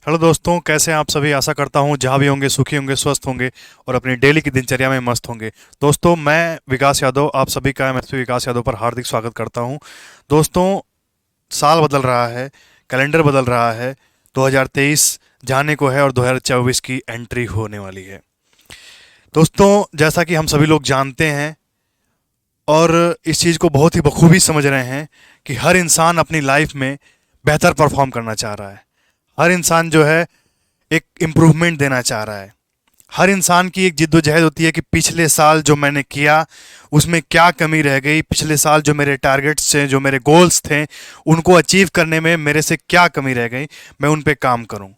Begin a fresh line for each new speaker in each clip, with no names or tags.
Hello दोस्तों, कैसे हैं आप सभी। आशा करता हूँ जहाँ भी होंगे सुखी होंगे, स्वस्थ होंगे और अपनी डेली की दिनचर्या में मस्त होंगे। दोस्तों, मैं विकास यादव आप सभी का एमएसपी विकास यादव पर हार्दिक स्वागत करता हूँ। दोस्तों, साल बदल रहा है, कैलेंडर बदल रहा है। 2023 जाने को है और 2024 की एंट्री होने वाली है। दोस्तों, जैसा कि हम सभी लोग जानते हैं और इस चीज़ को बहुत ही बखूबी समझ रहे हैं कि हर इंसान अपनी लाइफ में बेहतर परफॉर्म करना चाह रहा है। हर इंसान जो है एक इम्प्रूवमेंट देना चाह रहा है। हर इंसान की एक जिद्दोजहद होती है कि पिछले साल जो मैंने किया उसमें क्या कमी रह गई, पिछले साल जो मेरे टारगेट्स थे, जो मेरे गोल्स थे, उनको अचीव करने में मेरे से क्या कमी रह गई, मैं उन पे काम करूं,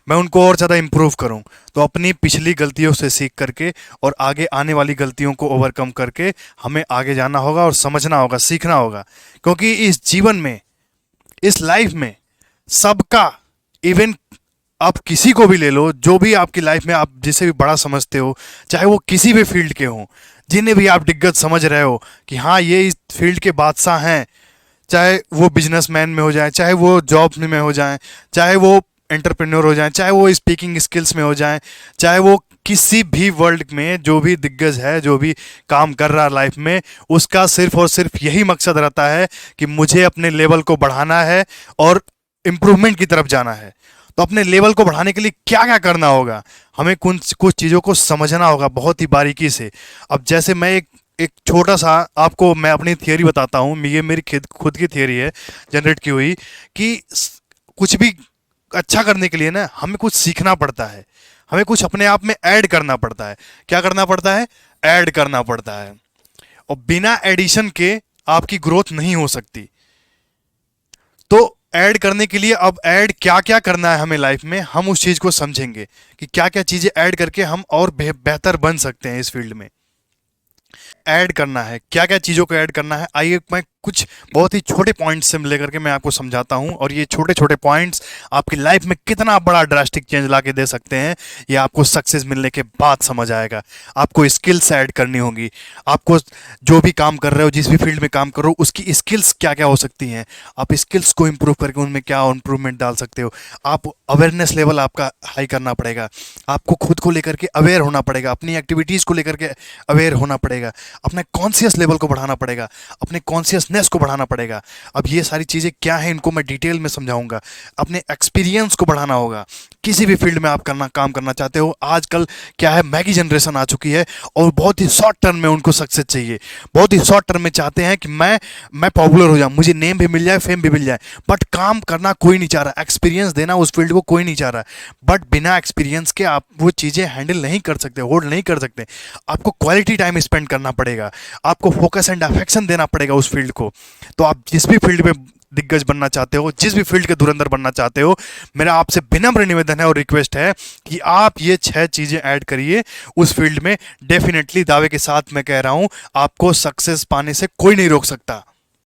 मैं उनको और ज़्यादा इम्प्रूव करूं। तो अपनी पिछली गलतियों से सीख करके और आगे आने वाली गलतियों को ओवरकम करके हमें आगे जाना होगा और समझना होगा, सीखना होगा। क्योंकि इस जीवन में, इस लाइफ में सबका, इवन आप किसी को भी ले लो, जो भी आपकी लाइफ में आप जिसे भी बड़ा समझते हो, चाहे वो किसी भी फील्ड के हों, जिन्हें भी आप दिग्गज समझ रहे हो कि हाँ ये इस फील्ड के बादशाह हैं, चाहे वो बिजनेसमैन में हो जाए, चाहे वो जॉब में हो जाए, चाहे वो एंटरप्रेन्योर हो जाए, चाहे वो स्पीकिंग स्किल्स में हो जाए, चाहे वो किसी भी वर्ल्ड में जो भी दिग्गज है, जो भी काम कर रहा है लाइफ में, उसका सिर्फ और सिर्फ यही मकसद रहता है कि मुझे अपने लेवल को बढ़ाना है और इम्प्रूवमेंट की तरफ जाना है। तो अपने लेवल को बढ़ाने के लिए क्या क्या करना होगा, हमें कुछ कुछ चीज़ों को समझना होगा बहुत ही बारीकी से। अब जैसे मैं एक एक छोटा सा आपको मैं अपनी थियरी बताता हूँ। ये मेरी खुद की थियरी है, जनरेट की हुई, कि कुछ भी अच्छा करने के लिए ना हमें कुछ सीखना पड़ता है, हमें कुछ अपने आप में ऐड करना पड़ता है। क्या करना पड़ता है? ऐड करना पड़ता है। और बिना एडिशन के आपकी ग्रोथ नहीं हो सकती। तो ऐड करने के लिए अब ऐड क्या क्या करना है हमें लाइफ में, हम उस चीज़ को समझेंगे कि क्या क्या चीज़ें ऐड करके हम और बेहतर बन सकते हैं इस फील्ड में। ऐड करना है, क्या क्या चीज़ों को ऐड करना है, आइए मैं कुछ बहुत ही छोटे पॉइंट्स से लेकर के मैं आपको समझाता हूं। और ये छोटे छोटे पॉइंट्स आपकी लाइफ में कितना बड़ा ड्रास्टिक चेंज ला के दे सकते हैं, ये आपको सक्सेस मिलने के बाद समझ आएगा। आपको स्किल्स ऐड करनी होगी। आपको जो भी काम कर रहे हो, जिस भी फील्ड में काम कर रहे हो, उसकी स्किल्स क्या क्या हो सकती हैं, आप स्किल्स को इंप्रूव करके उनमें क्या इंप्रूवमेंट डाल सकते हो। आप अवेयरनेस लेवल आपका हाई करना पड़ेगा। आपको खुद को लेकर के अवेयर होना पड़ेगा, अपनी एक्टिविटीज़ को लेकर के अवेयर होना पड़ेगा, अपने कॉन्शियस लेवल को बढ़ाना पड़ेगा, अपने कॉन्शियसनेस को बढ़ाना पड़ेगा। अब ये सारी चीज़ें क्या हैं, इनको मैं डिटेल में समझाऊंगा। अपने एक्सपीरियंस को बढ़ाना होगा। किसी भी फील्ड में आप काम करना चाहते हो, आजकल क्या है, मैगी जनरेशन आ चुकी है और बहुत ही शॉर्ट टर्म में उनको सक्सेस चाहिए। बहुत ही शॉर्ट टर्म में चाहते हैं कि मैं पॉपुलर हो जाऊं, मुझे नेम भी मिल जाए, फेम भी मिल जाए, बट काम करना कोई नहीं चाह रहा, एक्सपीरियंस देना उस फील्ड को कोई नहीं चाह रहा। बट बिना एक्सपीरियंस के आप वो चीज़ें हैंडल नहीं कर सकते, होल्ड नहीं कर सकते। आपको क्वालिटी टाइम स्पेंड करना पड़ेगा, आपको फोकस एंड अफेक्शन देना पड़ेगा उस फील्ड को। तो आप जिस भी फील्ड में दिग्गज बनना चाहते हो, जिस भी फील्ड के धुरंधर बनना चाहते हो, मेरा आपसे विनम्र निवेदन है और रिक्वेस्ट है कि आप ये 6 चीजें ऐड करिए उस फील्ड में। डेफिनेटली दावे के साथ मैं कह रहा हूं, आपको सक्सेस पाने से कोई नहीं रोक सकता।